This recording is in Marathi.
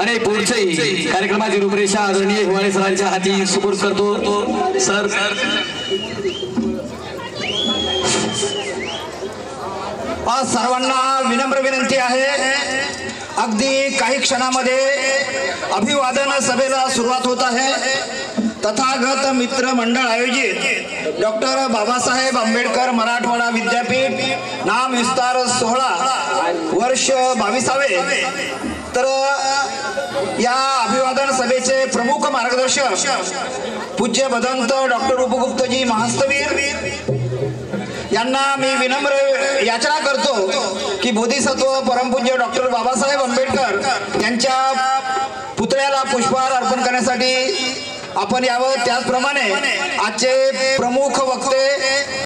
आणि पुढचे कार्यक्रमाची रूपरेषा आदरणीय हिवाळे सरांच्या हाती सुपूर्द करतो। सर सर्वांना विनम्र विनंती आहे, अगदी काही क्षणामध्ये अभिवादन सभेला सुरुवात होत आहे। तथागत मित्र मंडळ आयोजित डॉक्टर बाबासाहेब आंबेडकर मराठवाडा विद्यापीठ नाम विस्तार सोहळा वर्ष 22वे। तर या अभिवादन सभेचे प्रमुख मार्गदर्शक पूज्य भदंत डॉक्टर उपगुप्तजी महास्तवीर यांना मी विनम्र याचना करतो की बोधिसत्व परमपूज्य डॉक्टर बाबासाहेब आंबेडकर यांच्या पुतळ्याला पुष्पहार अर्पण करण्यासाठी आपण यावं। त्याचप्रमाणे आजचे प्रमुख वक्ते